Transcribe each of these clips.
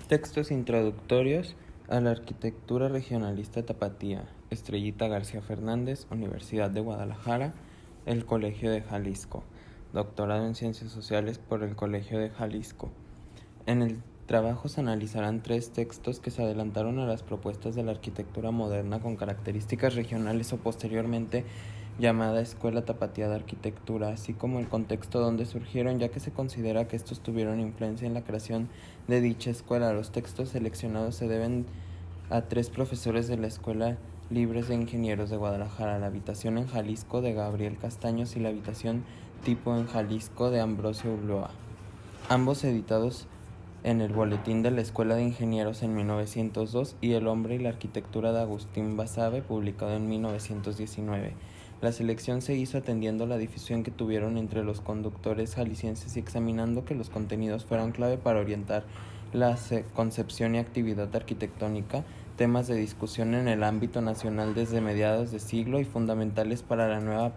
Textos introductorios a la arquitectura regionalista tapatía. Estrellita García Fernández, Universidad de Guadalajara, el Colegio de Jalisco. Doctorado en Ciencias Sociales por el Colegio de Jalisco. En el trabajo se analizarán 3 textos que se adelantaron a las propuestas de la arquitectura moderna con características regionales o posteriormente llamada Escuela Tapatía de Arquitectura, así como el contexto donde surgieron, ya que se considera que estos tuvieron influencia en la creación de dicha escuela. Los textos seleccionados se deben a 3 profesores de la Escuela Libres de Ingenieros de Guadalajara: La Habitación en Jalisco de Gabriel Castaños y La Habitación Tipo en Jalisco de Ambrosio Ulloa, ambos editados en el Boletín de la Escuela de Ingenieros en 1902 y El Hombre y la Arquitectura de Agustín Basabe, publicado en 1919. La selección se hizo atendiendo la difusión que tuvieron entre los conductores jaliscienses y examinando que los contenidos fueran clave para orientar la concepción y actividad arquitectónica, temas de discusión en el ámbito nacional desde mediados de siglo y fundamentales para la nueva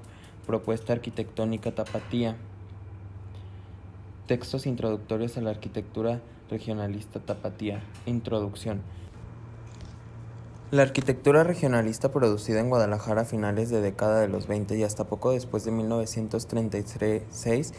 propuesta arquitectónica tapatía. Textos introductorios a la arquitectura regionalista tapatía. Introducción. La arquitectura regionalista producida en Guadalajara a finales de década de los 20 y hasta poco después de 1936,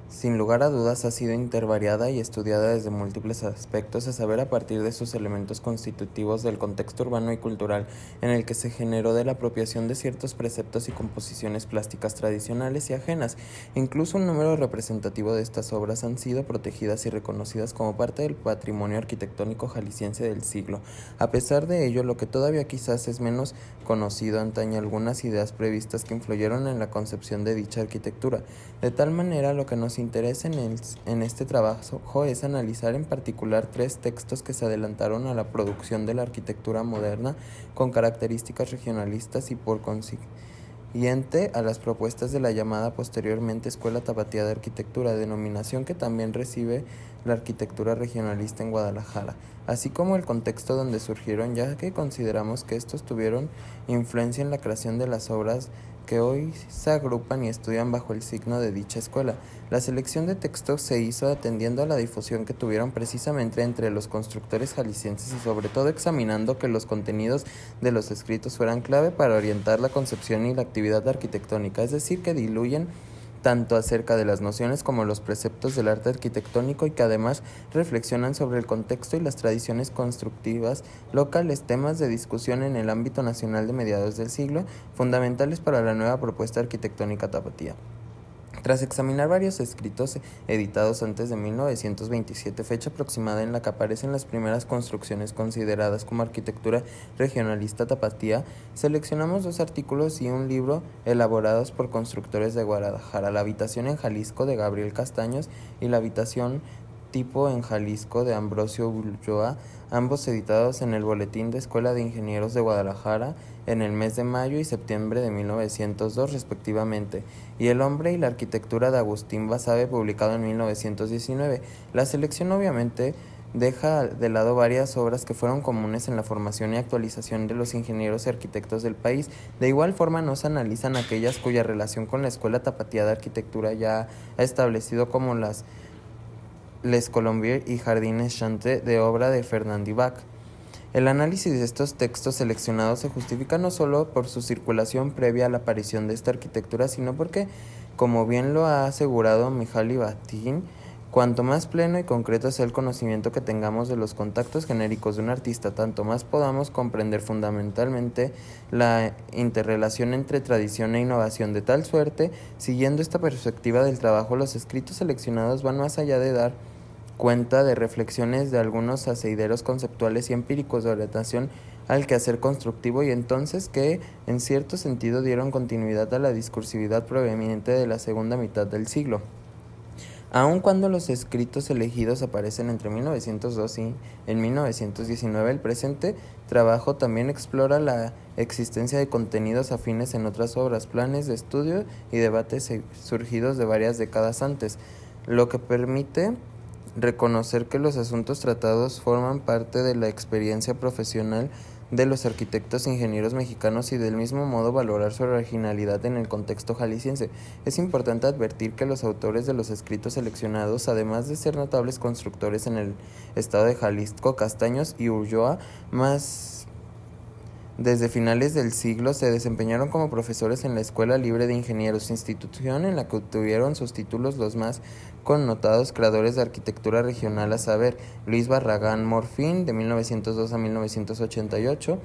sin lugar a dudas, ha sido intervariada y estudiada desde múltiples aspectos, a saber, a partir de sus elementos constitutivos del contexto urbano y cultural en el que se generó, de la apropiación de ciertos preceptos y composiciones plásticas tradicionales y ajenas. Incluso un número representativo de estas obras han sido protegidas y reconocidas como parte del patrimonio arquitectónico jalisciense del siglo. A pesar de ello, lo que todavía quizás es menos conocido, antaña algunas ideas previstas que influyeron en la concepción de dicha arquitectura. De tal manera, lo que nos interesa en este trabajo es analizar en particular 3 textos que se adelantaron a la producción de la arquitectura moderna con características regionalistas y por consiguiente a las propuestas de la llamada posteriormente Escuela Tapatía de Arquitectura, denominación que también recibe la arquitectura regionalista en Guadalajara, así como el contexto donde surgieron, ya que consideramos que estos tuvieron influencia en la creación de las obras que hoy se agrupan y estudian bajo el signo de dicha escuela. La selección de textos se hizo atendiendo a la difusión que tuvieron precisamente entre los constructores jaliscienses y sobre todo examinando que los contenidos de los escritos fueran clave para orientar la concepción y la actividad arquitectónica, es decir, que diluyen tanto acerca de las nociones como los preceptos del arte arquitectónico y que además reflexionan sobre el contexto y las tradiciones constructivas locales, temas de discusión en el ámbito nacional de mediados del siglo, fundamentales para la nueva propuesta arquitectónica tapatía. Tras examinar varios escritos editados antes de 1927, fecha aproximada en la que aparecen las primeras construcciones consideradas como arquitectura regionalista tapatía, seleccionamos 2 artículos y un libro elaborados por constructores de Guadalajara: La Habitación en Jalisco de Gabriel Castaños y La Habitación Tipo en Jalisco de Ambrosio Ulloa, ambos editados en el Boletín de Escuela de Ingenieros de Guadalajara en el mes de mayo y septiembre de 1902 respectivamente, y El Hombre y la Arquitectura de Agustín Basabe, publicado en 1919. La selección obviamente deja de lado varias obras que fueron comunes en la formación y actualización de los ingenieros y arquitectos del país. De igual forma, no se analizan aquellas cuya relación con la Escuela Tapatía de Arquitectura ya ha establecido, como Les Colombier y Jardines Chantre, de obra de Fernand Divac. El análisis de estos textos seleccionados se justifica no solo por su circulación previa a la aparición de esta arquitectura, sino porque, como bien lo ha asegurado Mihaly Bakhtin, cuanto más pleno y concreto sea el conocimiento que tengamos de los contactos genéricos de un artista, tanto más podamos comprender fundamentalmente la interrelación entre tradición e innovación. De tal suerte, siguiendo esta perspectiva del trabajo, los escritos seleccionados van más allá de dar cuenta de reflexiones de algunos aseideros conceptuales y empíricos de orientación al quehacer constructivo, y entonces que, en cierto sentido, dieron continuidad a la discursividad proveniente de la segunda mitad del siglo. Aun cuando los escritos elegidos aparecen entre 1902 y en 1919, el presente trabajo también explora la existencia de contenidos afines en otras obras, planes de estudio y debates surgidos de varias décadas antes, lo que permite reconocer que los asuntos tratados forman parte de la experiencia profesional de los arquitectos e ingenieros mexicanos y del mismo modo valorar su originalidad en el contexto jalisciense. Es importante advertir que los autores de los escritos seleccionados, además de ser notables constructores en el estado de Jalisco, Castaños y Ulloa, más desde finales del siglo se desempeñaron como profesores en la Escuela Libre de Ingenieros, institución en la que obtuvieron sus títulos los más connotados creadores de arquitectura regional, a saber, Luis Barragán Morfín, de 1902 a 1988,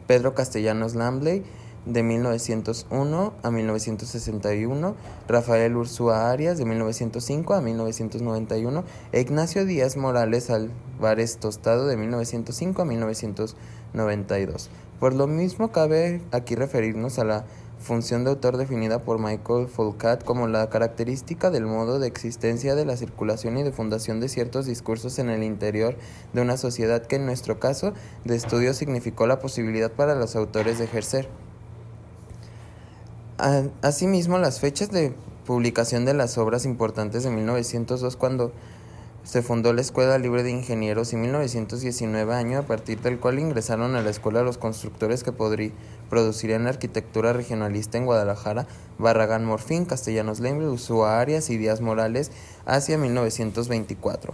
Pedro Castellanos Lambley, de 1901 a 1961, Rafael Ursúa Arias, de 1905 a 1991, e Ignacio Díaz Morales Álvarez Tostado, de 1905 a 1992. Por lo mismo, cabe aquí referirnos a la función de autor definida por Michael Foucault como la característica del modo de existencia, de la circulación y de fundación de ciertos discursos en el interior de una sociedad, que en nuestro caso de estudio significó la posibilidad para los autores de ejercer. Asimismo, las fechas de publicación de las obras importantes de 1902, cuando se fundó la Escuela Libre de Ingenieros, y 1919, año a partir del cual ingresaron a la escuela los constructores que producirían arquitectura regionalista en Guadalajara: Barragán Morfín, Castellanos Lambley, Ursúa Arias y Díaz Morales, hacia 1924.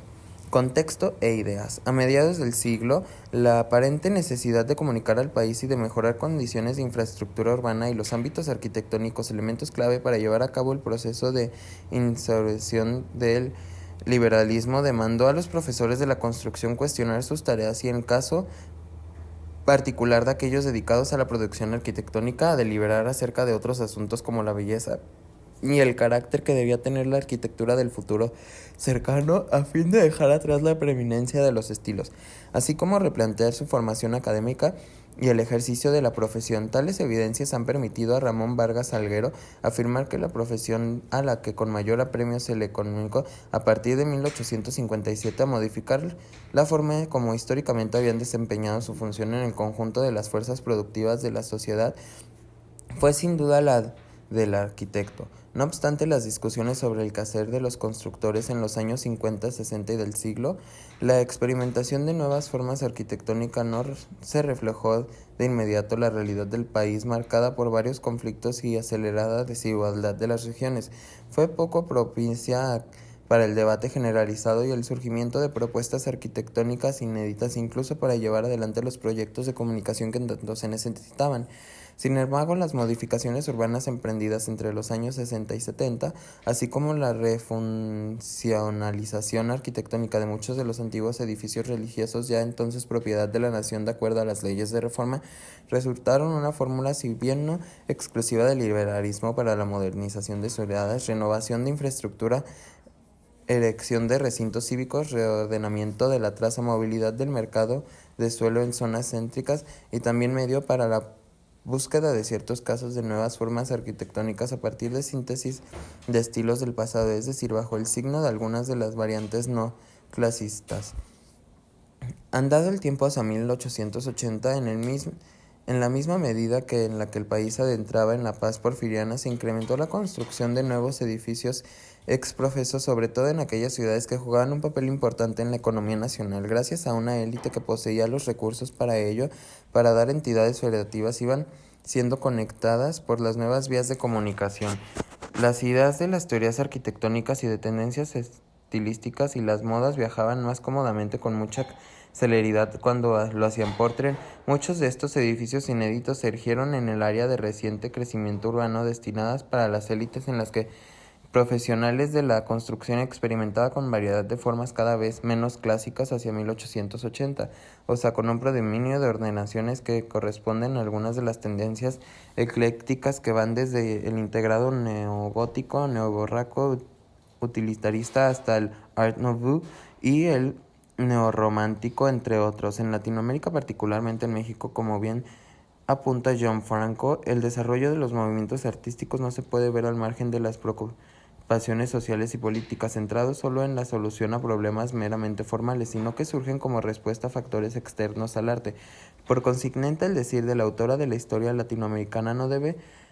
Contexto e ideas. A mediados del siglo, la aparente necesidad de comunicar al país y de mejorar condiciones de infraestructura urbana y los ámbitos arquitectónicos, elementos clave para llevar a cabo el proceso de insurrección del liberalismo, demandó a los profesores de la construcción cuestionar sus tareas y, en caso particular de aquellos dedicados a la producción arquitectónica, a deliberar acerca de otros asuntos como la belleza y el carácter que debía tener la arquitectura del futuro cercano, a fin de dejar atrás la preeminencia de los estilos, así como replantear su formación académica y el ejercicio de la profesión. Tales evidencias han permitido a Ramón Vargas Salguero afirmar que la profesión a la que con mayor apremio se le comunicó a partir de 1857 a modificar la forma como históricamente habían desempeñado su función en el conjunto de las fuerzas productivas de la sociedad fue sin duda la del arquitecto. No obstante las discusiones sobre el quehacer de los constructores en los años 50, 60 y del siglo, la experimentación de nuevas formas arquitectónicas no se reflejó de inmediato la realidad del país, marcada por varios conflictos y acelerada desigualdad de las regiones. Fue poco propicia para el debate generalizado y el surgimiento de propuestas arquitectónicas inéditas, incluso para llevar adelante los proyectos de comunicación que tanto se necesitaban. Sin embargo, las modificaciones urbanas emprendidas entre los años 60 y 70, así como la refuncionalización arquitectónica de muchos de los antiguos edificios religiosos, ya entonces propiedad de la nación de acuerdo a las leyes de reforma, resultaron una fórmula, si bien no exclusiva del liberalismo, para la modernización de ciudades, renovación de infraestructura, erección de recintos cívicos, reordenamiento de la traza, movilidad del mercado de suelo en zonas céntricas, y también medio para la búsqueda de ciertos casos de nuevas formas arquitectónicas a partir de síntesis de estilos del pasado, es decir, bajo el signo de algunas de las variantes no clasistas. Andado el tiempo hacia 1880, en la misma medida que en la que el país adentraba en la paz porfiriana, se incrementó la construcción de nuevos edificios exprofesos, sobre todo en aquellas ciudades que jugaban un papel importante en la economía nacional, gracias a una élite que poseía los recursos para ello. Para dar entidades federativas iban siendo conectadas por las nuevas vías de comunicación. Las ideas de las teorías arquitectónicas y de tendencias estilísticas y las modas viajaban más cómodamente con mucha celeridad cuando lo hacían por tren. Muchos de estos edificios inéditos se erigieron en el área de reciente crecimiento urbano, destinadas para las élites, en las que profesionales de la construcción experimentaba con variedad de formas cada vez menos clásicas hacia 1880, o sea, con un predominio de ordenaciones que corresponden a algunas de las tendencias eclécticas que van desde el integrado neogótico, neobarroco, utilitarista, hasta el Art Nouveau y el neorromántico, entre otros. En Latinoamérica, particularmente en México, como bien apunta John Franco, el desarrollo de los movimientos artísticos no se puede ver al margen de las preocupaciones sociales y políticas, centrados solo en la solución a problemas meramente formales, sino que surgen como respuesta a factores externos al arte. Por consiguiente, el decir de la autora de la historia latinoamericana no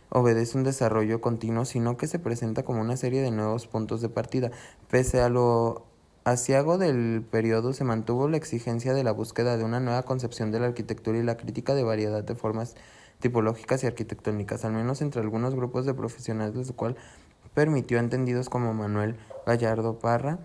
obedece un desarrollo continuo, sino que se presenta como una serie de nuevos puntos de partida. Pese a lo aciago del periodo se mantuvo la exigencia de la búsqueda de una nueva concepción de la arquitectura y la crítica de variedad de formas tipológicas y arquitectónicas, al menos entre algunos grupos de profesionales, lo cual permitió a entendidos como Manuel Gallardo Parra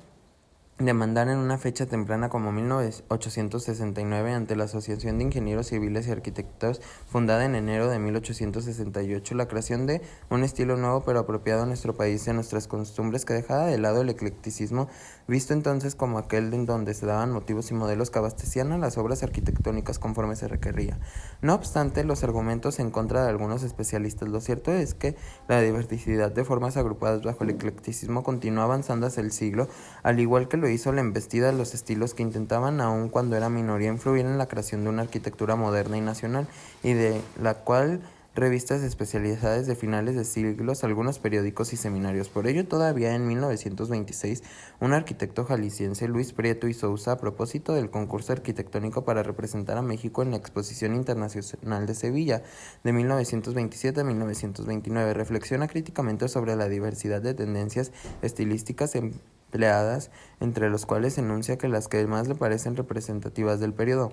demandar en una fecha temprana como 1869 ante la Asociación de Ingenieros Civiles y Arquitectos, fundada en enero de 1868, la creación de un estilo nuevo pero apropiado a nuestro país y a nuestras costumbres, que dejaba de lado el eclecticismo visto entonces como aquel en donde se daban motivos y modelos que abastecían a las obras arquitectónicas conforme se requería. No obstante los argumentos en contra de algunos especialistas, lo cierto es que la diversidad de formas agrupadas bajo el eclecticismo continuó avanzando hacia el siglo, al igual que lo hizo la embestida de los estilos que intentaban, aun cuando era minoría, influir en la creación de una arquitectura moderna y nacional, y de la cual revistas especializadas de finales de siglos, algunos periódicos y seminarios. Por ello, todavía en 1926, un arquitecto jalisciense, Luis Prieto y Sousa, a propósito del concurso arquitectónico para representar a México en la Exposición Internacional de Sevilla de 1927 a 1929, reflexiona críticamente sobre la diversidad de tendencias estilísticas empleadas, entre los cuales enuncia que las que más le parecen representativas del periodo.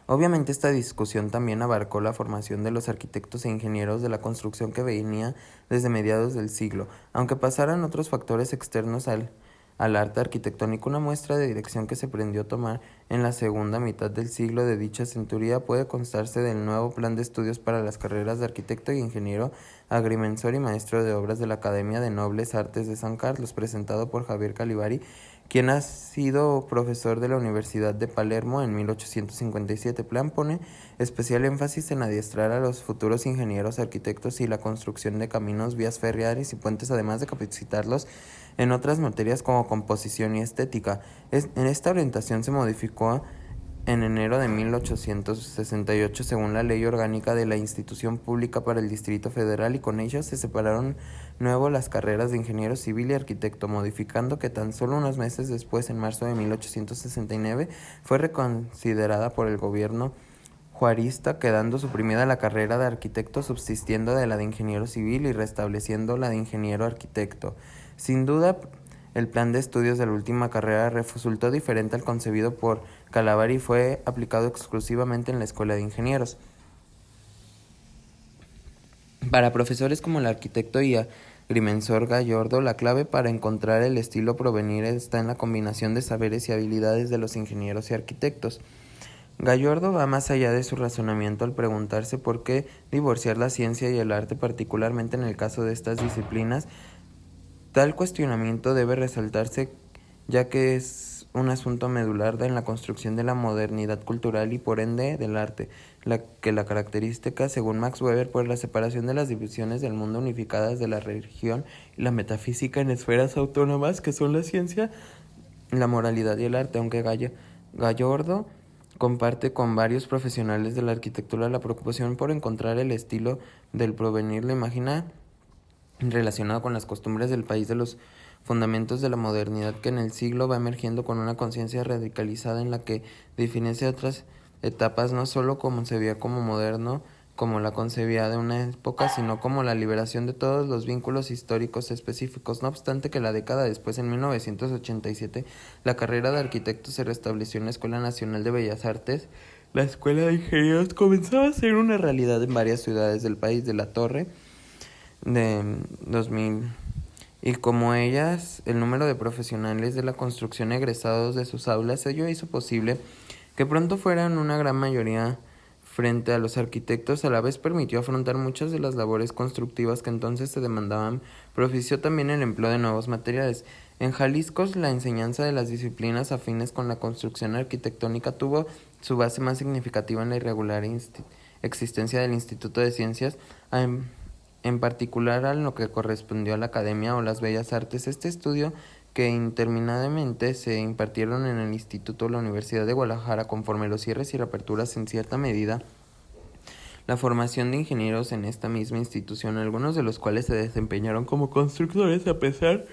Obviamente esta discusión también abarcó la formación de los arquitectos e ingenieros de la construcción que venía desde mediados del siglo, aunque pasaran otros factores externos al arte arquitectónico. Una muestra de dirección que se prendió a tomar en la segunda mitad del siglo de dicha centuria puede constarse del nuevo plan de estudios para las carreras de arquitecto y ingeniero, agrimensor y maestro de obras de la Academia de Nobles Artes de San Carlos, presentado por Javier Calivari, quien ha sido profesor de la Universidad de Palermo en 1857. Plan pone especial énfasis en adiestrar a los futuros ingenieros arquitectos y la construcción de caminos, vías férreas y puentes, además de capacitarlos en otras materias como composición y estética. En esta orientación se modificó en enero de 1868 según la Ley Orgánica de la Institución Pública para el Distrito Federal, y con ello se separaron nuevo las carreras de ingeniero civil y arquitecto, modificando que tan solo unos meses después, en marzo de 1869, fue reconsiderada por el gobierno juarista, quedando suprimida la carrera de arquitecto, subsistiendo de la de ingeniero civil y restableciendo la de ingeniero arquitecto. Sin duda, el plan de estudios de la última carrera resultó diferente al concebido por Calivari y fue aplicado exclusivamente en la Escuela de Ingenieros. Para profesores como el arquitecto y agrimensor Gallardo, la clave para encontrar el estilo provenir está en la combinación de saberes y habilidades de los ingenieros y arquitectos. Gallardo va más allá de su razonamiento al preguntarse por qué divorciar la ciencia y el arte, particularmente en el caso de estas disciplinas. Tal cuestionamiento debe resaltarse ya que es un asunto medular en la construcción de la modernidad cultural y por ende del arte, la característica, según Max Weber, por la separación de las divisiones del mundo unificadas de la religión y la metafísica en esferas autónomas que son la ciencia, la moralidad y el arte, aunque Gallardo comparte con varios profesionales de la arquitectura la preocupación por encontrar el estilo del provenir, la imagina relacionado con las costumbres del país, de los fundamentos de la modernidad que en el siglo va emergiendo con una conciencia radicalizada en la que diferencia de otras etapas, no solo como se veía como moderno, como la concebía de una época, sino como la liberación de todos los vínculos históricos específicos. No obstante que la década después, en 1987, la carrera de arquitecto se restableció en la Escuela Nacional de Bellas Artes. La Escuela de Ingenieros comenzaba a ser una realidad en varias ciudades del país. De la Torre de 2000, y como ellas, el número de profesionales de la construcción egresados de sus aulas, ello hizo posible que pronto fueran una gran mayoría frente a los arquitectos. A la vez permitió afrontar muchas de las labores constructivas que entonces se demandaban. Propició también el empleo de nuevos materiales. En Jalisco, la enseñanza de las disciplinas afines con la construcción arquitectónica tuvo su base más significativa en la irregular existencia del Instituto de Ciencias, en particular a lo que correspondió a la Academia o las Bellas Artes. Este estudio, que interminablemente se impartieron en el Instituto o la Universidad de Guadalajara, conforme los cierres y reaperturas en cierta medida la formación de ingenieros en esta misma institución, algunos de los cuales se desempeñaron como constructores a pesar.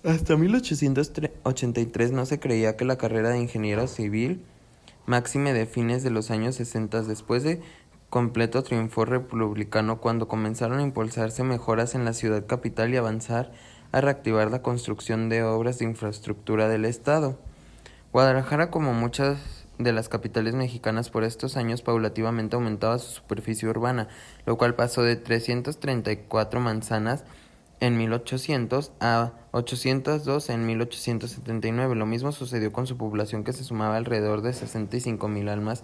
Hasta 1883 no se creía que la carrera de ingeniero civil, máxime de fines de los años 60, después de completo triunfo republicano, cuando comenzaron a impulsarse mejoras en la ciudad capital y avanzar a reactivar la construcción de obras de infraestructura del Estado. Guadalajara, como muchas de las capitales mexicanas por estos años, paulativamente aumentaba su superficie urbana, lo cual pasó de 334 manzanas en 1800 a 802 en 1879. Lo mismo sucedió con su población, que se sumaba alrededor de 65,000 almas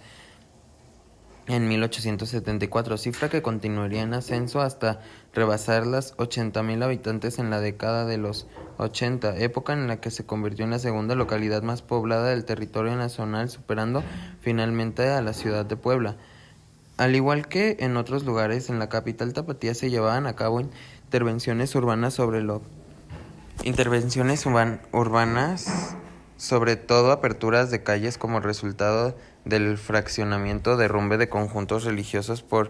en 1874, cifra que continuaría en ascenso hasta rebasar las 80,000 habitantes en la década de los 80, época en la que se convirtió en la segunda localidad más poblada del territorio nacional, superando finalmente a la ciudad de Puebla. Al igual que en otros lugares, en la capital tapatía se llevaban a cabo intervenciones urbanas, sobre todo aperturas de calles como resultado del fraccionamiento, derrumbe de conjuntos religiosos, por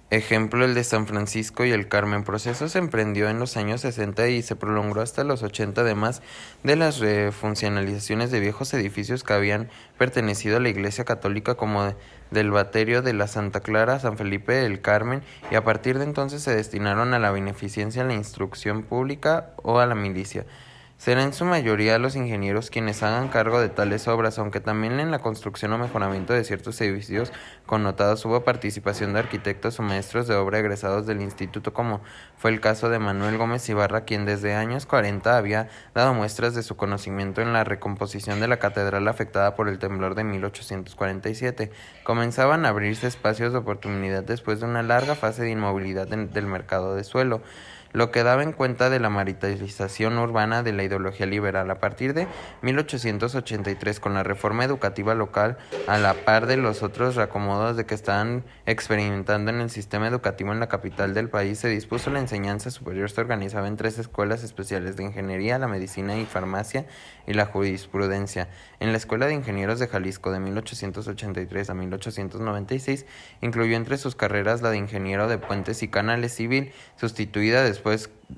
ejemplo el de San Francisco y el Carmen. Proceso se emprendió en los años 60 y se prolongó hasta los 80, además de las refuncionalizaciones de viejos edificios que habían pertenecido a la Iglesia Católica, como del Baterio de la Santa Clara, San Felipe, el Carmen, y a partir de entonces se destinaron a la beneficencia, a la instrucción pública o a la milicia. Será en su mayoría los ingenieros quienes hagan cargo de tales obras, aunque también en la construcción o mejoramiento de ciertos edificios connotados hubo participación de arquitectos o maestros de obra egresados del instituto, como fue el caso de Manuel Gómez Ibarra, quien desde años 40 había dado muestras de su conocimiento en la recomposición de la catedral afectada por el temblor de 1847. Comenzaban a abrirse espacios de oportunidad después de una larga fase de inmovilidad del mercado de suelo, lo que daba en cuenta de la maritalización urbana de la ideología liberal. A partir de 1883, con la reforma educativa local, a la par de los otros reacomodos de que estaban experimentando en el sistema educativo en la capital del país, se dispuso la enseñanza superior. Se organizaba en 3 escuelas especiales de ingeniería, la medicina y farmacia y la jurisprudencia. En la Escuela de Ingenieros de Jalisco, de 1883 a 1896, incluyó entre sus carreras la de ingeniero de puentes y canales civil, sustituida después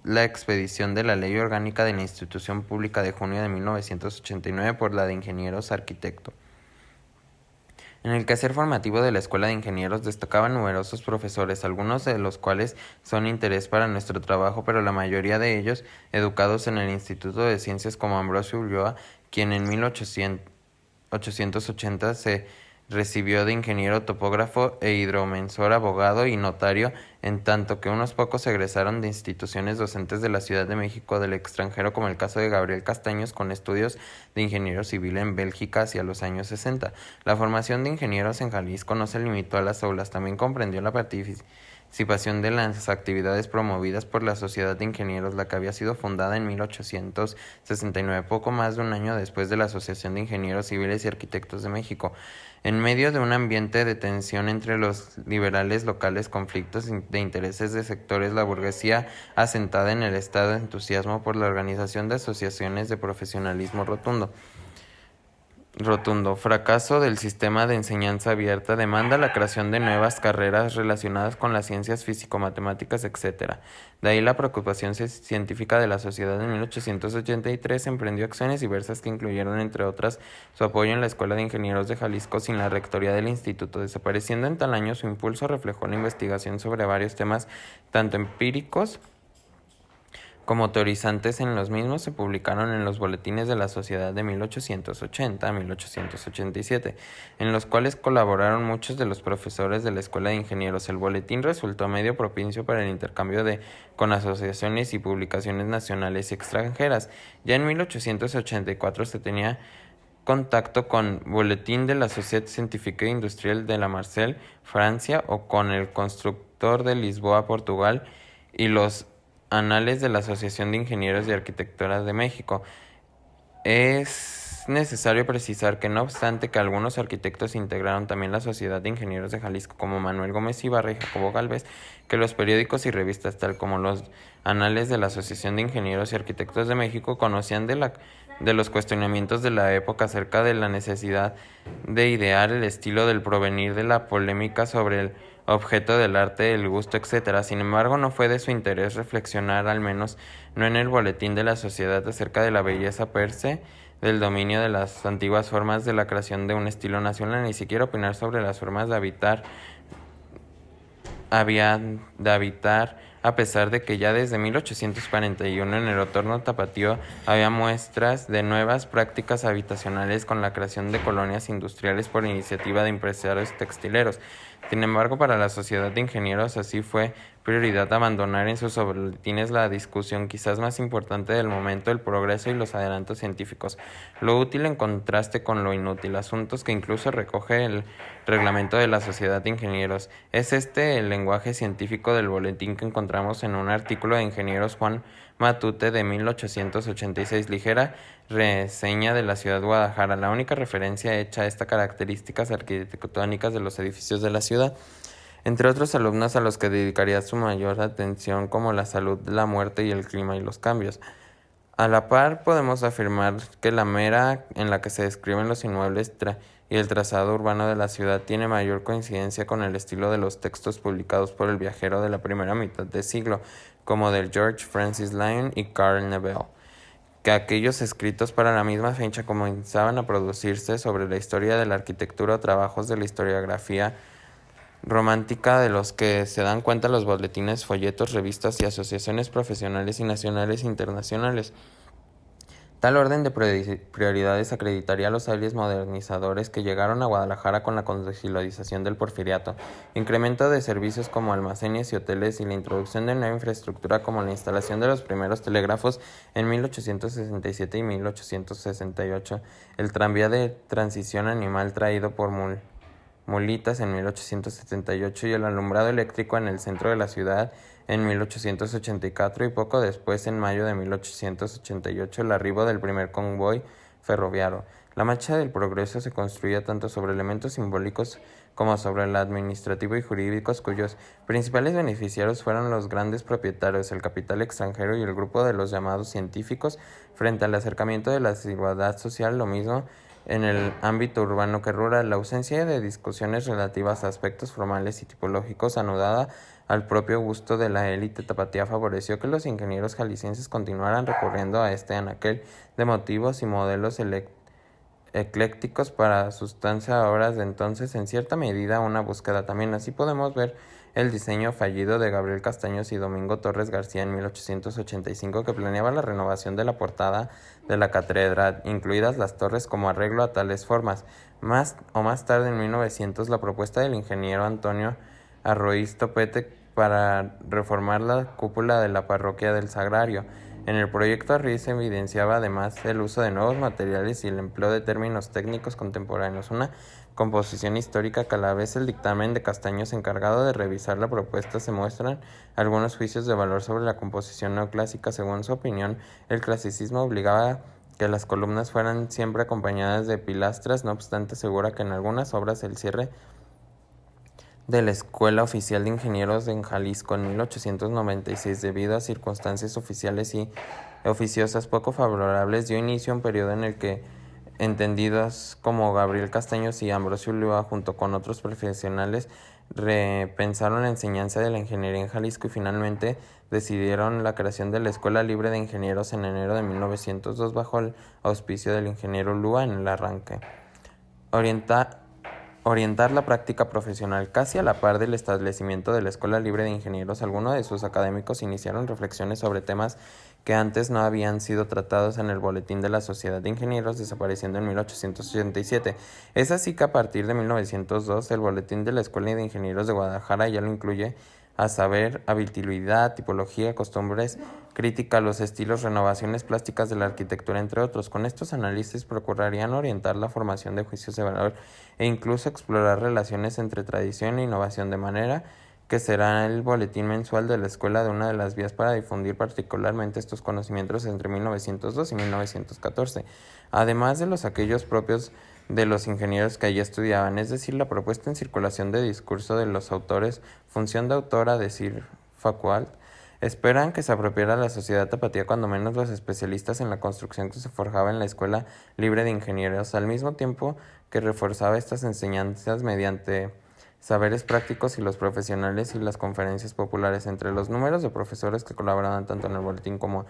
la expedición de la Ley Orgánica de la Institución Pública de junio de 1989 por la de ingenieros arquitecto. En el quehacer formativo de la Escuela de Ingenieros destacaban numerosos profesores, algunos de los cuales son interés para nuestro trabajo, pero la mayoría de ellos educados en el Instituto de Ciencias, como Ambrosio Ulloa, quien en 1880 se recibió de ingeniero topógrafo e hidromensor, abogado y notario, en tanto que unos pocos egresaron de instituciones docentes de la Ciudad de México del extranjero, como el caso de Gabriel Castaños, con estudios de ingeniero civil en Bélgica hacia los años 60. La formación de ingenieros en Jalisco no se limitó a las aulas, también comprendió la participación de las actividades promovidas por la Sociedad de Ingenieros, la que había sido fundada en 1869, poco más de un año después de la Asociación de Ingenieros Civiles y Arquitectos de México. En medio de un ambiente de tensión entre los liberales locales, conflictos de intereses de sectores, la burguesía asentada en el estado, entusiasmo por la organización de asociaciones de profesionalismo rotundo. Fracaso del sistema de enseñanza abierta, demanda la creación de nuevas carreras relacionadas con las ciencias físico-matemáticas, etc. De ahí la preocupación científica de la sociedad. En 1883 emprendió acciones diversas que incluyeron, entre otras, su apoyo en la Escuela de Ingenieros de Jalisco sin la rectoría del instituto. Desapareciendo en tal año, su impulso reflejó la investigación sobre varios temas, tanto empíricos como teorizantes. En los mismos se publicaron en los boletines de la Sociedad de 1880 a 1887, en los cuales colaboraron muchos de los profesores de la Escuela de Ingenieros. El boletín resultó medio propicio para el intercambio con asociaciones y publicaciones nacionales y extranjeras. Ya en 1884 se tenía contacto con Boletín de la Sociedad Científica e Industrial de la Marseille, Francia, o con el Constructor de Lisboa, Portugal, y los Anales de la Asociación de Ingenieros y Arquitectos de México. Es necesario precisar que, no obstante que algunos arquitectos integraron también la Sociedad de Ingenieros de Jalisco, como Manuel Gómez Ibarra y Jacobo Gálvez, que los periódicos y revistas, tal como los Anales de la Asociación de Ingenieros y Arquitectos de México, conocían de los cuestionamientos de la época acerca de la necesidad de idear el estilo, del provenir, de la polémica sobre el objeto del arte, el gusto, etc. Sin embargo, no fue de su interés reflexionar, al menos no en el boletín de la sociedad, acerca de la belleza per se, del dominio de las antiguas formas, de la creación de un estilo nacional, ni siquiera opinar sobre las formas de habitar a pesar de que ya desde 1841 en el entorno tapatío había muestras de nuevas prácticas habitacionales con la creación de colonias industriales por iniciativa de empresarios textileros. Sin embargo, para la Sociedad de Ingenieros así fue prioridad abandonar en sus boletines la discusión quizás más importante del momento, el progreso y los adelantos científicos, lo útil en contraste con lo inútil, asuntos que incluso recoge el reglamento de la Sociedad de Ingenieros. Es este el lenguaje científico del boletín que encontramos en un artículo de Ingenieros Juan Matute de 1886, ligera reseña de la ciudad de Guadalajara, la única referencia hecha a estas características arquitectónicas de los edificios de la ciudad. Entre otros alumnos a los que dedicaría su mayor atención, como la salud, la muerte y el clima y los cambios. A la par, podemos afirmar que la manera en la que se describen los inmuebles y el trazado urbano de la ciudad tiene mayor coincidencia con el estilo de los textos publicados por el viajero de la primera mitad del siglo, como del George Francis Lyon y Carl Neville, que aquellos escritos para la misma fecha comenzaban a producirse sobre la historia de la arquitectura o trabajos de la historiografía romántica de los que se dan cuenta los boletines, folletos, revistas y asociaciones profesionales y nacionales e internacionales. Tal orden de prioridades acreditaría a los aires modernizadores que llegaron a Guadalajara con la consolidación del porfiriato, incremento de servicios como almacenes y hoteles y la introducción de nueva infraestructura como la instalación de los primeros telégrafos en 1867 y 1868, el tranvía de transición animal traído por mulitas en 1878 y el alumbrado eléctrico en el centro de la ciudad en 1884 y poco después, en mayo de 1888, el arribo del primer convoy ferroviario. La marcha del progreso se construía tanto sobre elementos simbólicos como sobre el administrativo y jurídicos, cuyos principales beneficiarios fueron los grandes propietarios, el capital extranjero y el grupo de los llamados científicos. Frente al acercamiento de la desigualdad social, lo mismo en el ámbito urbano que rural, la ausencia de discusiones relativas a aspectos formales y tipológicos, anudada al propio gusto de la élite tapatía, favoreció que los ingenieros jaliscienses continuaran recurriendo a este anaquel de motivos y modelos eclécticos para sustancia obras de entonces, en cierta medida una búsqueda también. Así podemos ver el diseño fallido de Gabriel Castaños y Domingo Torres García en 1885, que planeaba la renovación de la portada de la catedral, incluidas las torres, como arreglo a tales formas. Más tarde, en 1900, la propuesta del ingeniero Antonio Arroiz Topete para reformar la cúpula de la parroquia del Sagrario. En el proyecto Arroiz se evidenciaba además el uso de nuevos materiales y el empleo de términos técnicos contemporáneos, una composición histórica que a la vez el dictamen de Castaños, encargado de revisar la propuesta, se muestran algunos juicios de valor sobre la composición neoclásica. Según su opinión, el clasicismo obligaba que las columnas fueran siempre acompañadas de pilastras, no obstante asegura que en algunas obras el cierre de la Escuela Oficial de Ingenieros en Jalisco en 1896, debido a circunstancias oficiales y oficiosas poco favorables, dio inicio a un periodo en el que entendidos como Gabriel Castaños y Ambrosio Ulloa, junto con otros profesionales, repensaron la enseñanza de la ingeniería en Jalisco y finalmente decidieron la creación de la Escuela Libre de Ingenieros en enero de 1902 bajo el auspicio del ingeniero Ulloa en el arranque. Orientar la práctica profesional. Casi a la par del establecimiento de la Escuela Libre de Ingenieros, algunos de sus académicos iniciaron reflexiones sobre temas que antes no habían sido tratados en el Boletín de la Sociedad de Ingenieros, desapareciendo en 1887. Es así que a partir de 1902, el Boletín de la Escuela de Ingenieros de Guadalajara ya lo incluye, a saber, habitabilidad, tipología, costumbres, crítica a los estilos, renovaciones plásticas de la arquitectura, entre otros. Con estos análisis procurarían orientar la formación de juicios de valor e incluso explorar relaciones entre tradición e innovación, de manera que será el boletín mensual de la escuela de una de las vías para difundir particularmente estos conocimientos entre 1902 y 1914, además de los aquellos propios de los ingenieros que allí estudiaban, es decir, la propuesta en circulación de discurso de los autores, función de autor a decir facuald. Esperan que se apropiara la sociedad tapatía cuando menos los especialistas en la construcción que se forjaba en la Escuela Libre de Ingenieros, al mismo tiempo que reforzaba estas enseñanzas mediante saberes prácticos y los profesionales y las conferencias populares. Entre los números de profesores que colaboraban tanto en el boletín como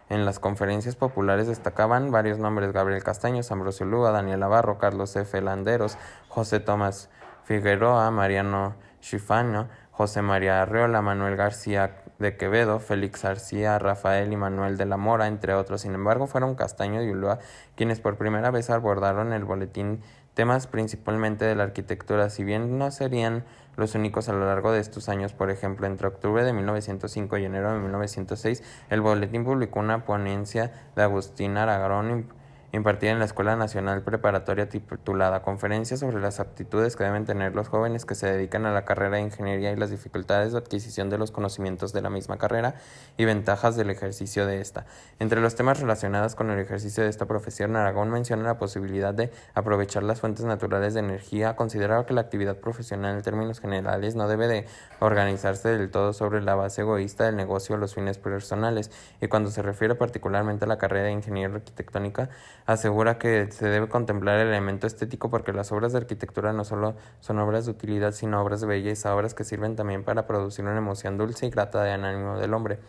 en las conferencias populares destacaban varios nombres: Gabriel Castaños, Ambrosio Ulloa, Daniel Navarro, Carlos F. Landeros, José Tomás Figueroa, Mariano Schifano, José María Arreola, Manuel García de Quevedo, Félix García, Rafael y Manuel de la Mora, entre otros. Sin embargo, fueron Castaño y Ulloa quienes por primera vez abordaron el boletín temas principalmente de la arquitectura, si bien no serían los únicos a lo largo de estos años. Por ejemplo, entre octubre de 1905 y enero de 1906, el boletín publicó una ponencia de Agustín Aragón impartida en la Escuela Nacional Preparatoria titulada Conferencia sobre las aptitudes que deben tener los jóvenes que se dedican a la carrera de ingeniería y las dificultades de adquisición de los conocimientos de la misma carrera y ventajas del ejercicio de esta. Entre los temas relacionados con el ejercicio de esta profesión, Aragón menciona la posibilidad de aprovechar las fuentes naturales de energía. Consideraba que la actividad profesional en términos generales no debe de organizarse del todo sobre la base egoísta del negocio o los fines personales, y cuando se refiere particularmente a la carrera de ingeniero arquitectónica, asegura que se debe contemplar el elemento estético porque las obras de arquitectura no solo son obras de utilidad, sino obras de belleza, obras que sirven también para producir una emoción dulce y grata del ánimo del hombre.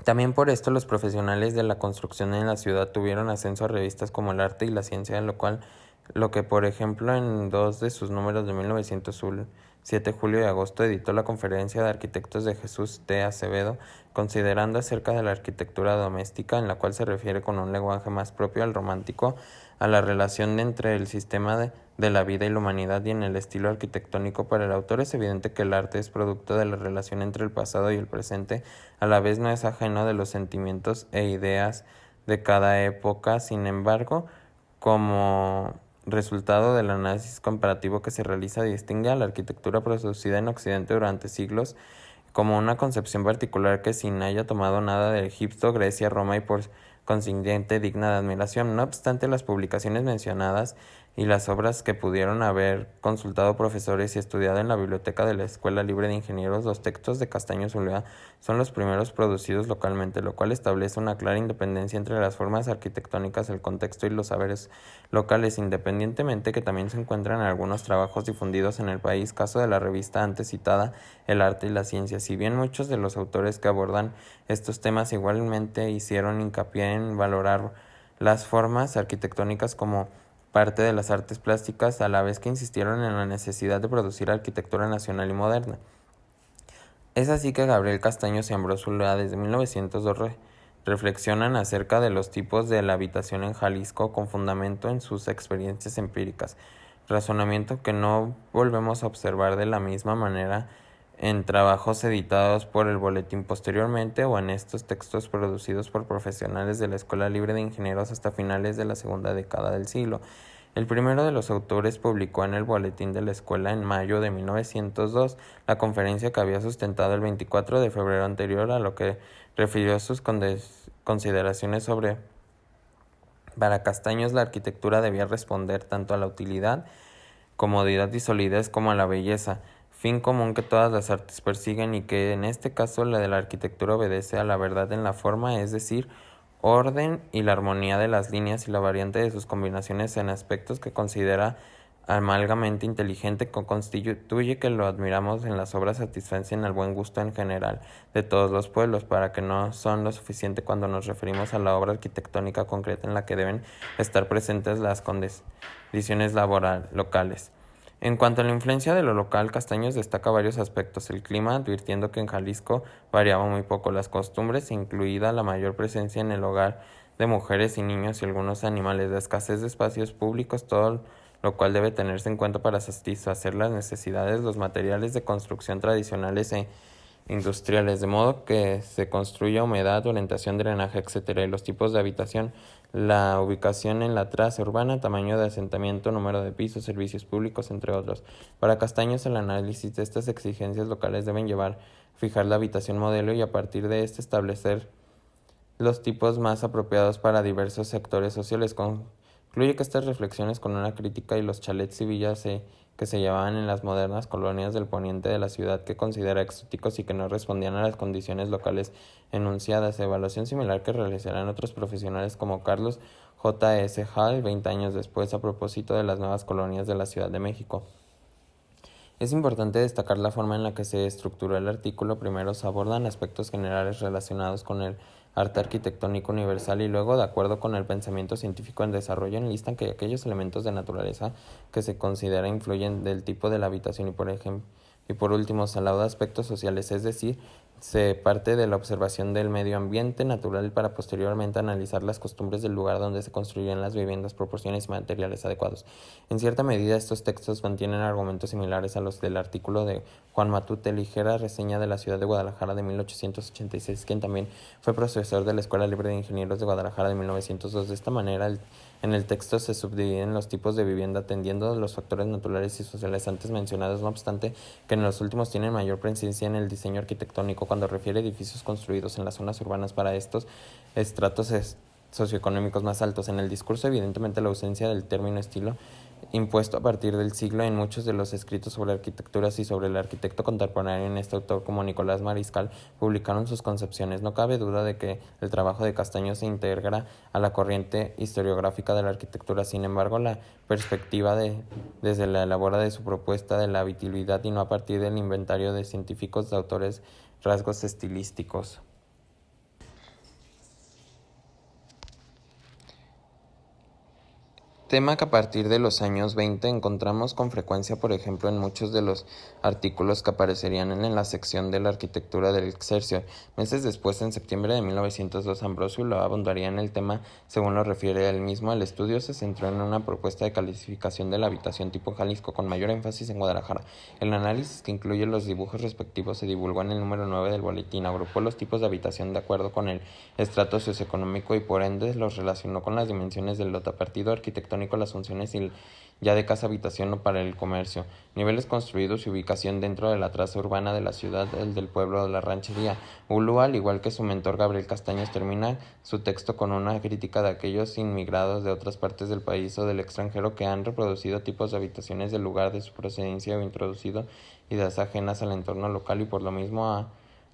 También por esto los profesionales de la construcción en la ciudad tuvieron ascenso a revistas como El Arte y la Ciencia, lo que por ejemplo en dos de sus números de 1907, julio y agosto, editó la Conferencia de Arquitectos de Jesús T. Acevedo, considerando acerca de la arquitectura doméstica, en la cual se refiere con un lenguaje más propio al romántico a la relación entre el sistema de la vida y la humanidad y en el estilo arquitectónico. Para el autor es evidente que el arte es producto de la relación entre el pasado y el presente, a la vez no es ajeno de los sentimientos e ideas de cada época. Sin embargo, como resultado del análisis comparativo que se realiza, distingue a la arquitectura producida en Occidente durante siglos como una concepción particular que sin haya tomado nada de Egipto, Grecia, Roma y por consiguiente digna de admiración. No obstante, las publicaciones mencionadas y las obras que pudieron haber consultado profesores y estudiado en la biblioteca de la Escuela Libre de Ingenieros, los textos de Castaño Zuloa son los primeros producidos localmente, lo cual establece una clara independencia entre las formas arquitectónicas, el contexto y los saberes locales, independientemente que también se encuentran algunos trabajos difundidos en el país, caso de la revista antes citada, El Arte y la Ciencia. Si bien muchos de los autores que abordan estos temas igualmente hicieron hincapié en valorar las formas arquitectónicas como parte de las artes plásticas, a la vez que insistieron en la necesidad de producir arquitectura nacional y moderna. Es así que Gabriel Castaños y Ambrosio Zuloa desde 1902 reflexionan acerca de los tipos de la habitación en Jalisco con fundamento en sus experiencias empíricas, razonamiento que no volvemos a observar de la misma manera en trabajos editados por el Boletín posteriormente o en estos textos producidos por profesionales de la Escuela Libre de Ingenieros hasta finales de la segunda década del siglo. El primero de los autores publicó en el Boletín de la Escuela en mayo de 1902 la conferencia que había sustentado el 24 de febrero anterior, a lo que refirió sus consideraciones sobre: para Castaños la arquitectura debía responder tanto a la utilidad, comodidad y solidez como a la belleza, fin común que todas las artes persiguen, y que en este caso la de la arquitectura obedece a la verdad en la forma, es decir, orden y la armonía de las líneas y la variante de sus combinaciones en aspectos que considera amalgamente inteligente, que constituye que lo admiramos en las obras satisfacen al buen gusto en general de todos los pueblos, para que no son lo suficiente cuando nos referimos a la obra arquitectónica concreta en la que deben estar presentes las condiciones locales. En cuanto a la influencia de lo local, Castaños destaca varios aspectos: el clima, advirtiendo que en Jalisco variaba muy poco, las costumbres, incluida la mayor presencia en el hogar de mujeres y niños y algunos animales, la escasez de espacios públicos, todo lo cual debe tenerse en cuenta para satisfacer las necesidades, los materiales de construcción tradicionales e industriales, de modo que se construya humedad, orientación, drenaje, etc., y los tipos de habitación, la ubicación en la traza urbana, tamaño de asentamiento, número de pisos, servicios públicos, entre otros. Para Castaños, el análisis de estas exigencias locales deben llevar a fijar la habitación modelo y a partir de este establecer los tipos más apropiados para diversos sectores sociales. Concluye que estas reflexiones con una crítica y los chalets y villas que se llevaban en las modernas colonias del poniente de la ciudad, que considera exóticos y que no respondían a las condiciones locales enunciadas, evaluación similar que realizarán otros profesionales como Carlos J. S. Hall 20 años después a propósito de las nuevas colonias de la Ciudad de México. Es importante destacar la forma en la que se estructuró el artículo. Primero se abordan aspectos generales relacionados con el arte arquitectónico universal y luego, de acuerdo con el pensamiento científico en desarrollo, enlistan que aquellos elementos de naturaleza que se considera influyen del tipo de la habitación y por último se lauda aspectos sociales, es decir, Se parte de la observación del medio ambiente natural para posteriormente analizar las costumbres del lugar donde se construirían las viviendas, proporciones y materiales adecuados. En cierta medida, estos textos mantienen argumentos similares a los del artículo de Juan Matute, ligera reseña de la ciudad de Guadalajara de 1886, quien también fue profesor de la Escuela Libre de Ingenieros de Guadalajara de 1902. De esta manera, en el texto se subdividen los tipos de vivienda atendiendo los factores naturales y sociales antes mencionados, no obstante que en los últimos tienen mayor presencia en el diseño arquitectónico cuando refiere a edificios construidos en las zonas urbanas para estos estratos socioeconómicos más altos. En el discurso, evidentemente, la ausencia del término estilo impuesto a partir del siglo en muchos de los escritos sobre arquitecturas y sobre el arquitecto contemporáneo en este autor como Nicolás Mariscal publicaron sus concepciones. No cabe duda de que el trabajo de Castaño se integra a la corriente historiográfica de la arquitectura. Sin embargo, la perspectiva desde la elabora de su propuesta de la habitabilidad y no a partir del inventario de científicos de autores rasgos estilísticos. Tema que a partir de los años 20 encontramos con frecuencia, por ejemplo, en muchos de los artículos que aparecerían en la sección de la arquitectura del Excelsior. Meses después, en septiembre de 1902, Ambrosio lo abundaría en el tema, según lo refiere él mismo. El estudio se centró en una propuesta de calificación de la habitación tipo Jalisco, con mayor énfasis en Guadalajara. El análisis, que incluye los dibujos respectivos, se divulgó en el número 9 del boletín. Agrupó los tipos de habitación de acuerdo con el estrato socioeconómico y por ende los relacionó con las dimensiones del lote a partido arquitectónico, las funciones y ya de casa habitación o para el comercio, niveles construidos y ubicación dentro de la traza urbana de la ciudad, el del pueblo de la ranchería. Ulúa, al igual que su mentor Gabriel Castaños, termina su texto con una crítica de aquellos inmigrados de otras partes del país o del extranjero que han reproducido tipos de habitaciones del lugar de su procedencia o introducido ideas ajenas al entorno local y por lo mismo ha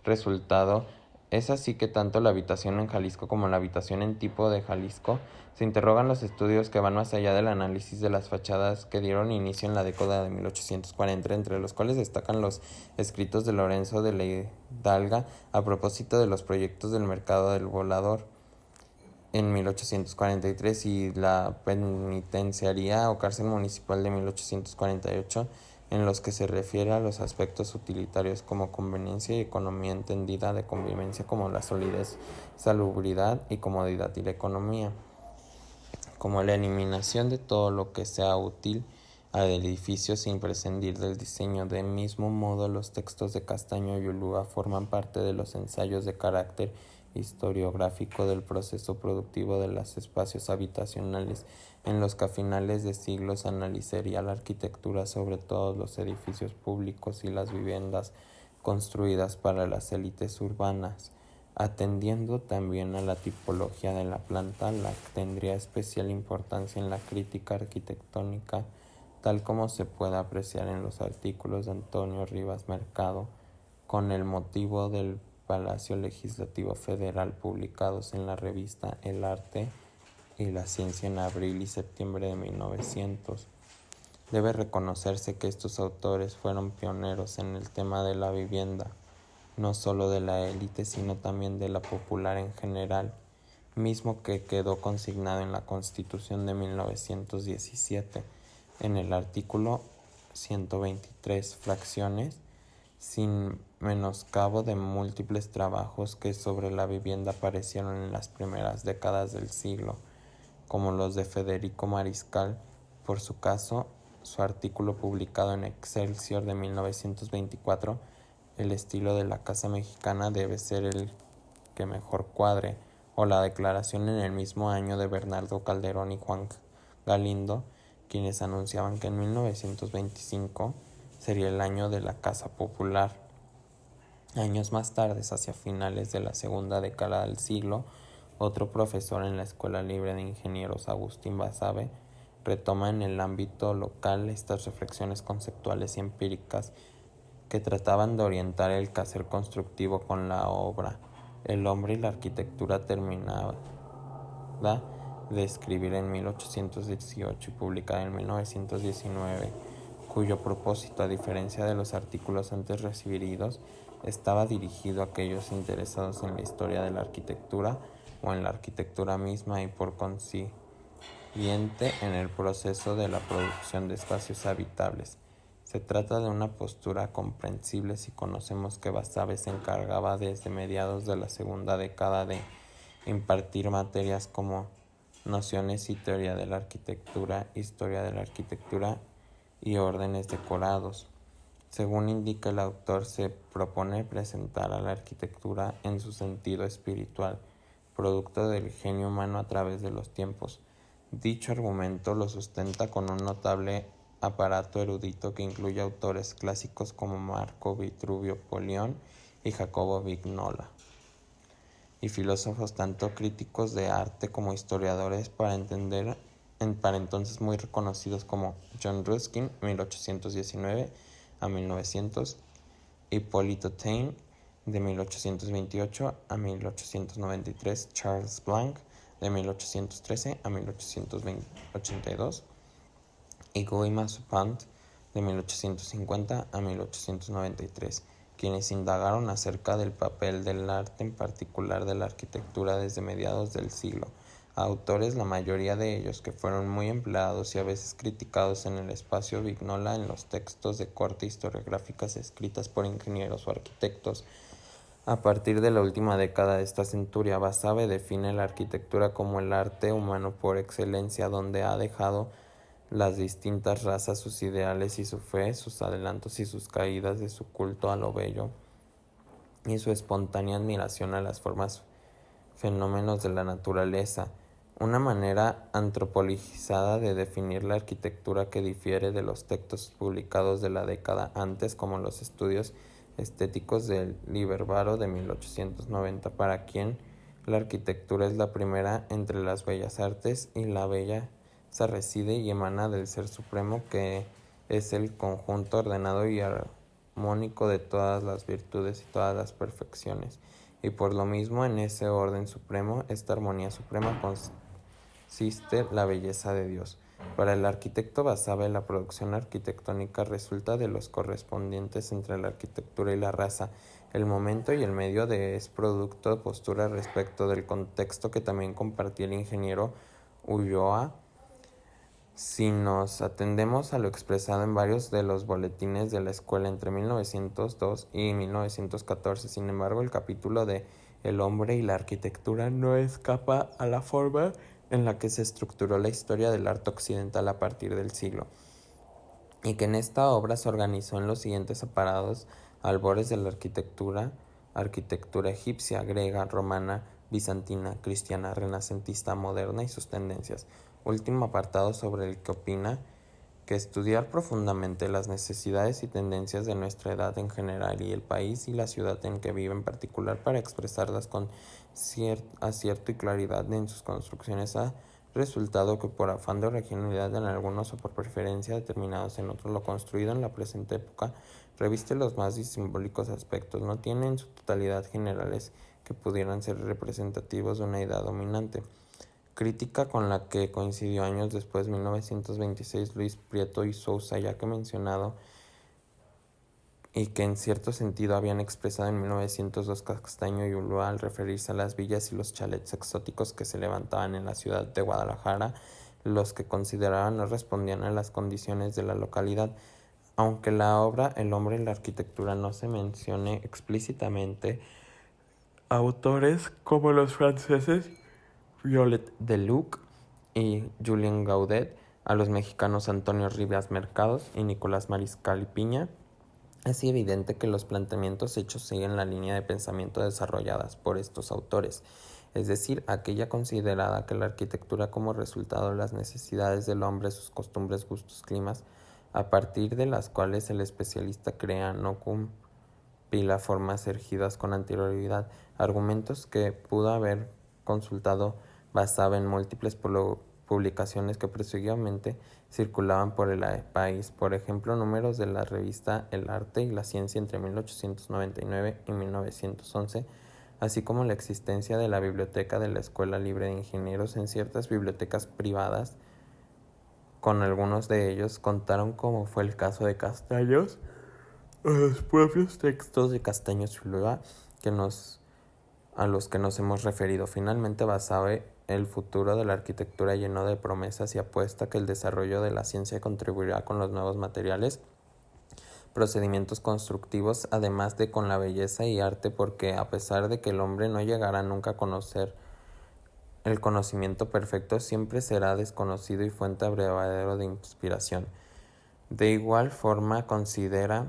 resultado. Es así que tanto la habitación en Jalisco como la habitación en tipo de Jalisco se interrogan los estudios que van más allá del análisis de las fachadas que dieron inicio en la década de 1840, entre los cuales destacan los escritos de Lorenzo de la Hidalga a propósito de los proyectos del mercado del volador en 1843 y la penitenciaría o cárcel municipal de 1848, en los que se refiere a los aspectos utilitarios como conveniencia y economía, entendida de convivencia como la solidez, salubridad y comodidad, y la economía como la eliminación de todo lo que sea útil al edificio sin prescindir del diseño. De mismo modo, los textos de Castaño y Ulúa forman parte de los ensayos de carácter historiográfico del proceso productivo de los espacios habitacionales, en los que a finales de siglos analizaría la arquitectura sobre todos los edificios públicos y las viviendas construidas para las élites urbanas. Atendiendo también a la tipología de la planta, la que tendría especial importancia en la crítica arquitectónica, tal como se puede apreciar en los artículos de Antonio Rivas Mercado, con el motivo del Palacio Legislativo Federal, publicados en la revista El Arte y la Ciencia en abril y septiembre de 1900. Debe reconocerse que estos autores fueron pioneros en el tema de la vivienda, no solo de la élite, sino también de la popular en general, mismo que quedó consignado en la Constitución de 1917, en el artículo 123, fracciones, sin menoscabo de múltiples trabajos que sobre la vivienda aparecieron en las primeras décadas del siglo, como los de Federico Mariscal, por su caso, su artículo publicado en Excelsior de 1924, El estilo de la casa mexicana debe ser el que mejor cuadre, o la declaración en el mismo año de Bernardo Calderón y Juan Galindo, quienes anunciaban que en 1925 sería el año de la casa popular. Años más tarde, hacia finales de la segunda década del siglo, otro profesor en la Escuela Libre de Ingenieros, Agustín Basabe, retoma en el ámbito local estas reflexiones conceptuales y empíricas que trataban de orientar el quehacer constructivo con la obra, el hombre y la arquitectura, terminada de escribir en 1818 y publicada en 1919, cuyo propósito, a diferencia de los artículos antes referidos, estaba dirigido a aquellos interesados en la historia de la arquitectura o en la arquitectura misma y por consiguiente en el proceso de la producción de espacios habitables. Se trata de una postura comprensible si conocemos que Basabe se encargaba desde mediados de la segunda década de impartir materias como nociones y teoría de la arquitectura, historia de la arquitectura y órdenes decorados. Según indica el autor, se propone presentar a la arquitectura en su sentido espiritual, producto del genio humano a través de los tiempos. Dicho argumento lo sustenta con un notable aparato erudito que incluye autores clásicos como Marco Vitruvio Polión y Jacobo Vignola, y filósofos tanto críticos de arte como historiadores para entonces muy reconocidos como John Ruskin, 1819 a 1900, Hipólito Taine, de 1828 a 1893, Charles Blanc, de 1813 a 1882, y Guy Maupassant, de 1850 a 1893, quienes indagaron acerca del papel del arte, en particular de la arquitectura, desde mediados del siglo. Autores, la mayoría de ellos, que fueron muy empleados y a veces criticados en el espacio Vignola en los textos de corte historiográficas escritas por ingenieros o arquitectos. A partir de la última década de esta centuria, Basabe define la arquitectura como el arte humano por excelencia, donde ha dejado las distintas razas sus ideales y su fe, sus adelantos y sus caídas de su culto a lo bello y su espontánea admiración a las formas, fenómenos de la naturaleza. Una manera antropologizada de definir la arquitectura que difiere de los textos publicados de la década antes, como los estudios estéticos del Libervaro de 1890, para quien la arquitectura es la primera entre las bellas artes y la belleza reside y emana del Ser Supremo, que es el conjunto ordenado y armónico de todas las virtudes y todas las perfecciones. Y por lo mismo, en ese orden supremo, esta armonía suprema consiste la belleza de Dios. Para el arquitecto Basabe, la producción arquitectónica resulta de los correspondientes entre la arquitectura y la raza. El momento y el medio de es producto de postura respecto del contexto que también compartía el ingeniero Ulloa. Si nos atendemos a lo expresado en varios de los boletines de la escuela entre 1902 y 1914, sin embargo, el capítulo de El hombre y la arquitectura no escapa a la forma en la que se estructuró la historia del arte occidental a partir del siglo, y que en esta obra se organizó en los siguientes aparados: albores de la arquitectura egipcia, griega, romana, bizantina, cristiana, renacentista, moderna y sus tendencias. Último apartado sobre el que opina que estudiar profundamente las necesidades y tendencias de nuestra edad en general y el país y la ciudad en que vive en particular para expresarlas con acierto y claridad en sus construcciones ha resultado que por afán de originalidad en algunos o por preferencia determinados en otros, lo construido en la presente época reviste los más simbólicos aspectos, no tiene en su totalidad generales que pudieran ser representativos de una idea dominante. Crítica con la que coincidió años después, 1926, Luis Prieto y Sousa, ya que mencionado, y que en cierto sentido habían expresado en 1902 Castaño y Ulloa al referirse a las villas y los chalets exóticos que se levantaban en la ciudad de Guadalajara, los que consideraban no respondían a las condiciones de la localidad. Aunque la obra El hombre y la arquitectura no se mencione explícitamente, autores como los franceses Violet Deluc y Julien Gaudet, a los mexicanos Antonio Rivas Mercados y Nicolás Mariscal y Piña, es evidente que los planteamientos hechos siguen la línea de pensamiento desarrolladas por estos autores, es decir, aquella considerada que la arquitectura como resultado de las necesidades del hombre, sus costumbres, gustos, climas, a partir de las cuales el especialista crea, no compila formas erigidas con anterioridad, argumentos que pudo haber consultado basada en múltiples publicaciones que presuntamente circulaban por el país, por ejemplo, números de la revista El Arte y la Ciencia entre 1899 y 1911, así como la existencia de la biblioteca de la Escuela Libre de Ingenieros en ciertas bibliotecas privadas. Con algunos de ellos contaron, como fue el caso de Castaños, a los propios textos de Castaños y Ulloa a los que nos hemos referido. Finalmente, Basabe, el futuro de la arquitectura lleno de promesas y apuesta que el desarrollo de la ciencia contribuirá con los nuevos materiales procedimientos constructivos, además de con la belleza y arte, porque a pesar de que el hombre no llegará nunca a conocer el conocimiento perfecto, siempre será desconocido y fuente abrevadero de inspiración. De igual forma considera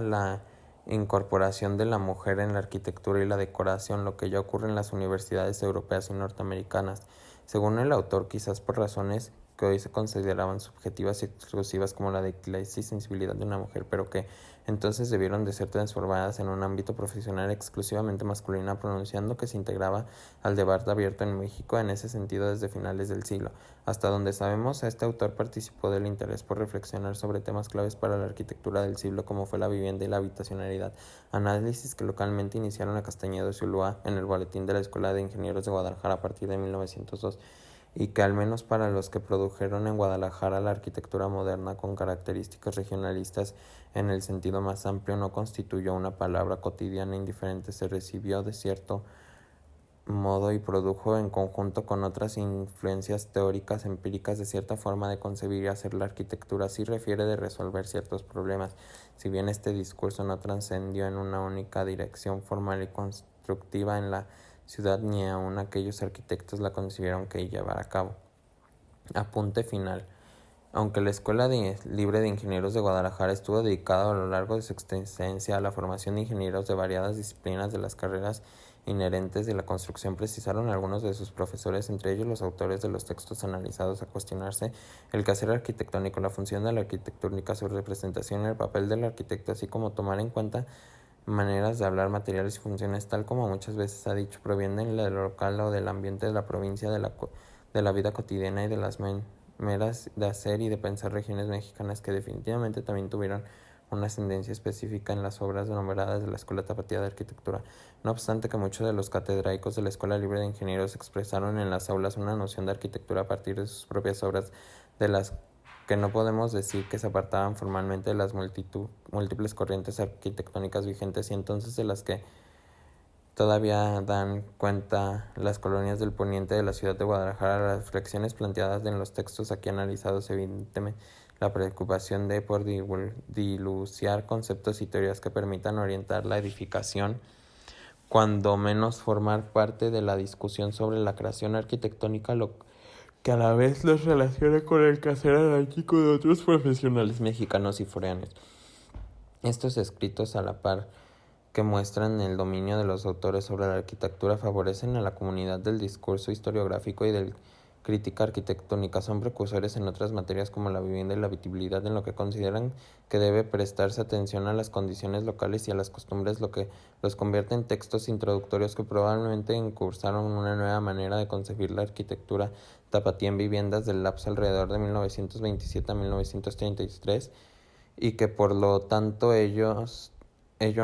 la incorporación de la mujer en la arquitectura y la decoración, lo que ya ocurre en las universidades europeas y norteamericanas. Según el autor, quizás por razones que hoy se consideraban subjetivas y exclusivas como la de la sensibilidad de una mujer, pero que entonces debieron de ser transformadas en un ámbito profesional exclusivamente masculino, pronunciando que se integraba al debate abierto en México en ese sentido desde finales del siglo. Hasta donde sabemos, este autor participó del interés por reflexionar sobre temas claves para la arquitectura del siglo, como fue la vivienda y la habitacionalidad, análisis que localmente iniciaron a Castañeda y Zulúa en el Boletín de la Escuela de Ingenieros de Guadalajara a partir de 1902, y que al menos para los que produjeron en Guadalajara la arquitectura moderna con características regionalistas en el sentido más amplio no constituyó una palabra cotidiana indiferente, se recibió de cierto modo y produjo en conjunto con otras influencias teóricas empíricas de cierta forma de concebir y hacer la arquitectura. Así refiere de resolver ciertos problemas, si bien este discurso no trascendió en una única dirección formal y constructiva en la ciudad, ni aun aquellos arquitectos la concibieron que llevar a cabo. Apunte final. Aunque la Escuela Libre de Ingenieros de Guadalajara estuvo dedicada a lo largo de su existencia a la formación de ingenieros de variadas disciplinas de las carreras inherentes de la construcción, precisaron algunos de sus profesores, entre ellos los autores de los textos analizados, a cuestionarse el quehacer arquitectónico, la función de la arquitectónica, su representación y el papel del arquitecto, así como tomar en cuenta maneras de hablar, materiales y funciones, tal como muchas veces ha dicho, provienen del local o del ambiente de la provincia, de la vida cotidiana y de las maneras de hacer y de pensar regiones mexicanas que definitivamente también tuvieron una ascendencia específica en las obras nombradas de la Escuela Tapatía de Arquitectura. No obstante que muchos de los catedráticos de la Escuela Libre de Ingenieros expresaron en las aulas una noción de arquitectura a partir de sus propias obras, de las que no podemos decir que se apartaban formalmente de las múltiples corrientes arquitectónicas vigentes y entonces de las que todavía dan cuenta las colonias del poniente de la ciudad de Guadalajara. Las reflexiones planteadas en los textos aquí analizados evidentemente la preocupación de por diluciar conceptos y teorías que permitan orientar la edificación, cuando menos formar parte de la discusión sobre la creación arquitectónica, lo que a la vez los relaciona con el quehacer anárquico de otros profesionales mexicanos y foráneos. Estos escritos, a la par que muestran el dominio de los autores sobre la arquitectura, favorecen a la comunidad del discurso historiográfico y de crítica arquitectónica. Son precursores en otras materias como la vivienda y la habitabilidad, en lo que consideran que debe prestarse atención a las condiciones locales y a las costumbres, lo que los convierte en textos introductorios que probablemente incursaron una nueva manera de concebir la arquitectura tapatía en viviendas del lapso alrededor de 1927 a 1933, y que por lo tanto ello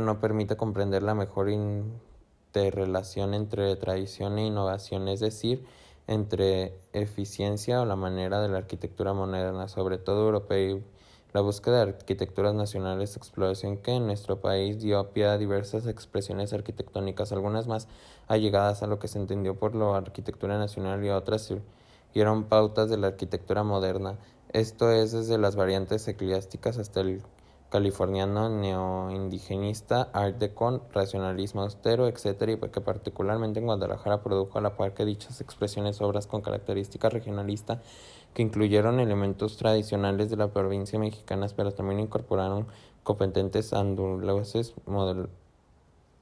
no permite comprender la mejor interrelación entre tradición e innovación, es decir, entre eficiencia o la manera de la arquitectura moderna, sobre todo europea, y la búsqueda de arquitecturas nacionales, exploración que en nuestro país dio pie a diversas expresiones arquitectónicas, algunas más allegadas a lo que se entendió por la arquitectura nacional y otras siguieron pautas de la arquitectura moderna. Esto es desde las variantes eclesiásticas hasta el californiano neoindigenista, Art Deco, racionalismo austero, etc., y que particularmente en Guadalajara produjo a la par que dichas expresiones obras con característica regionalista que incluyeron elementos tradicionales de la provincia mexicana, pero también incorporaron competentes andaluces,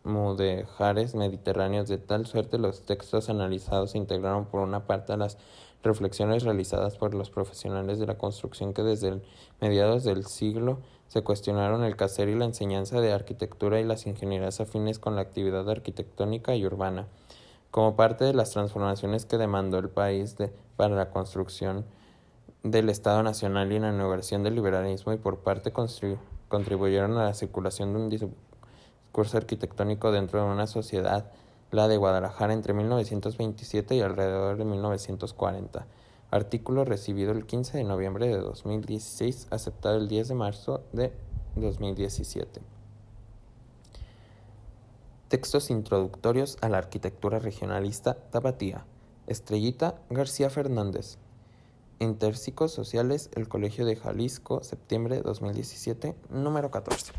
mudéjares mediterráneos. De tal suerte los textos analizados se integraron por una parte a las reflexiones realizadas por los profesionales de la construcción que desde mediados del siglo se cuestionaron el quehacer y la enseñanza de arquitectura y las ingenierías afines con la actividad arquitectónica y urbana, como parte de las transformaciones que demandó el país para la construcción del Estado Nacional y la inauguración del liberalismo, y por parte contribuyeron a la circulación de un discurso arquitectónico dentro de una sociedad, la de Guadalajara, entre 1927 y alrededor de 1940. Artículo recibido el 15 de noviembre de 2016, aceptado el 10 de marzo de 2017. Textos introductorios a la arquitectura regionalista tapatía. Estrellita García Fernández. Interpsicosociales, el Colegio de Jalisco, septiembre 2017, número 14.